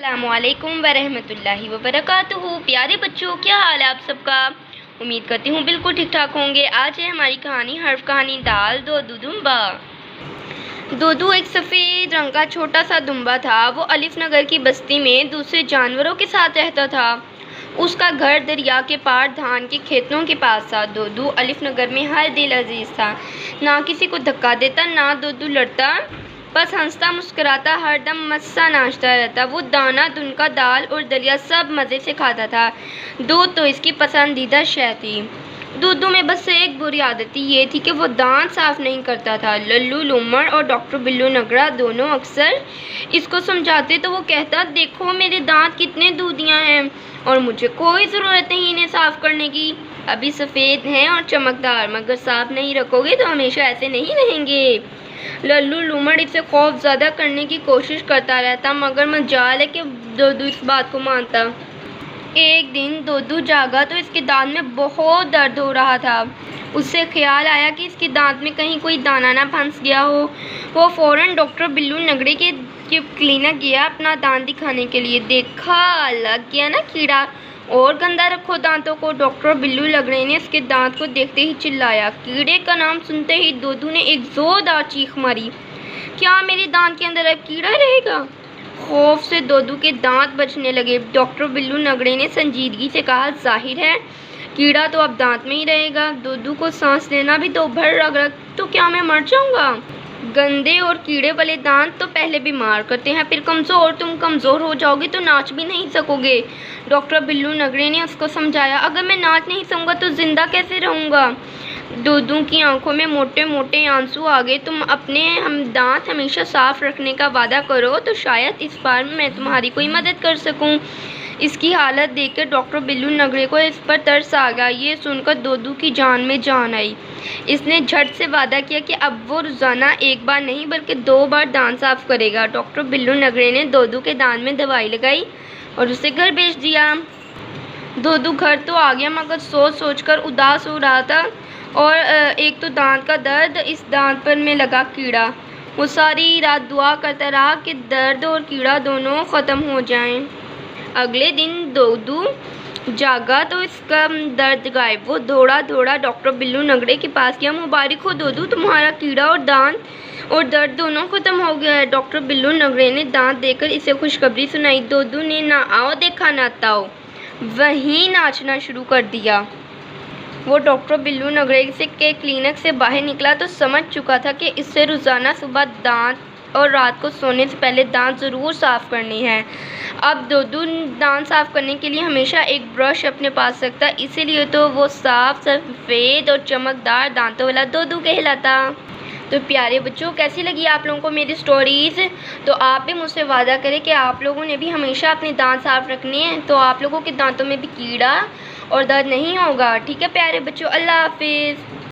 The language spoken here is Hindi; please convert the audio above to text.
अस्सलामुअलैकुम वरहमतुल्लाहि वबरकातुहू। प्यारे बच्चों, क्या हाल है आप सबका। उम्मीद करती हूँ बिल्कुल ठीक ठाक होंगे। आज है हमारी कहानी हर्फ कहानी दाल दोदू दुम्बा। दोदू एक सफ़ेद रंग का छोटा सा दुम्बा था। वो अलिफ नगर की बस्ती में दूसरे जानवरों के साथ रहता था। उसका घर दरिया के पार धान के खेतों के पास था। दोदू अलिफ नगर में हर दिल अजीज़ था। ना किसी को धक्का देता, ना दोदू लड़ता, बस हंसता मुस्कुराता हरदम मस्सा नाचता रहता। वो दाना दुनका दाल और दलिया सब मज़े से खाता था। दूध तो इसकी पसंदीदा शय थी। दूधू में बस एक बुरी आदत ये थी कि वो दांत साफ़ नहीं करता था। लल्लू लूमड़ और डॉक्टर बिल्लू नगड़ा दोनों अक्सर इसको समझाते तो वो कहता, देखो मेरे दांत कितने दूधियाँ हैं और मुझे कोई ज़रूरत नहीं इन्हें साफ़ करने की। अभी सफ़ेद हैं और चमकदार, मगर साफ़ नहीं रखोगे तो हमेशा ऐसे नहीं रहेंगे। लल्लू लूमड़ इसे खौफ ज़्यादा करने की कोशिश करता रहता, मगर मजाल है कि दोदू इस बात को मानता। एक दिन दोदू जागा तो इसके दांत में बहुत दर्द हो रहा था। उससे ख्याल आया कि इसके दांत में कहीं कोई दाना ना फंस गया हो। वो फ़ौरन डॉक्टर बिल्लू नगड़े के क्लिनिक गया अपना दांत दिखाने के लिए। देखा, लग गया ना कीड़ा, और गंदा रखो दांतों को। डॉक्टर बिल्लू लगड़े ने इसके दांत को देखते ही चिल्लाया। कीड़े का नाम सुनते ही दोदू ने एक ज़ोरदार चीख मारी। क्या मेरे दांत के अंदर अब कीड़ा रहेगा? खौफ से दोदू के दांत बचने लगे। डॉक्टर बिल्लू नगड़े ने संजीदगी से कहा, जाहिर है कीड़ा तो अब दांत में ही रहेगा। दोदू को सांस लेना भी तो भर लगा, तो क्या मैं मर जाऊंगा? गंदे और कीड़े वाले दांत तो पहले बीमार करते हैं, फिर कमज़ोर। तुम कमज़ोर हो जाओगे तो नाच भी नहीं सकोगे। डॉक्टर बिल्लू नगड़े ने उसको समझाया, अगर मैं नाच नहीं सकूँगा तो ज़िंदा कैसे रहूँगा? दोदू की आंखों में मोटे मोटे आंसू आ गए। तुम अपने दांत हमेशा साफ़ रखने का वादा करो तो शायद इस बार मैं तुम्हारी कोई मदद कर सकूं। इसकी हालत देखकर डॉक्टर बिल्लू नगड़े को इस पर तरस आ गया। ये सुनकर दोदू की जान में जान आई। इसने झट से वादा किया कि अब वो रोज़ाना एक बार नहीं बल्कि 2 बार दांत साफ़ करेगा। डॉक्टर बिल्लू नगड़े ने दोदू के दांत में दवाई लगाई और उसे घर भेज दिया। दोदू घर तो आ गया, मगर सोच सोच कर उदास हो रहा था। और एक तो दांत का दर्द, इस दांत पर में लगा कीड़ा। वो सारी रात दुआ करता रहा कि दर्द और कीड़ा दोनों ख़त्म हो जाएं। अगले दिन दोदू जागा तो इसका दर्द गायब। वो दौड़ा दौड़ा डॉक्टर बिल्लू नगड़े के पास गया। मुबारक हो दोदू, तुम्हारा कीड़ा और दांत और दर्द दोनों ख़त्म हो गया है। डॉक्टर बिल्लू नगड़े ने दांत देकर इसे खुशखबरी सुनाई। दोदू ने ना आओ देखा ना ताओ, वहीं नाचना शुरू कर दिया। वो डॉक्टर बिल्लू नगड़े के क्लिनिक से बाहर निकला तो समझ चुका था कि इससे रोज़ाना सुबह दांत और रात को सोने से पहले दांत ज़रूर साफ़ करने हैं। अब दोदू दांत साफ़ करने के लिए हमेशा एक ब्रश अपने पास रखता, इसीलिए तो वो साफ़ सफ़ेद और चमकदार दांतों वाला दोदू कहलाता। तो प्यारे बच्चों, कैसी लगी आप लोगों को मेरी स्टोरीज़? तो आप भी मुझसे वादा करें कि आप लोगों ने भी हमेशा अपने दांत साफ़ रखने हैं, तो आप लोगों के दांतों में भी कीड़ा और दर्द नहीं होगा। ठीक है प्यारे बच्चों, अल्लाह हाफिज़।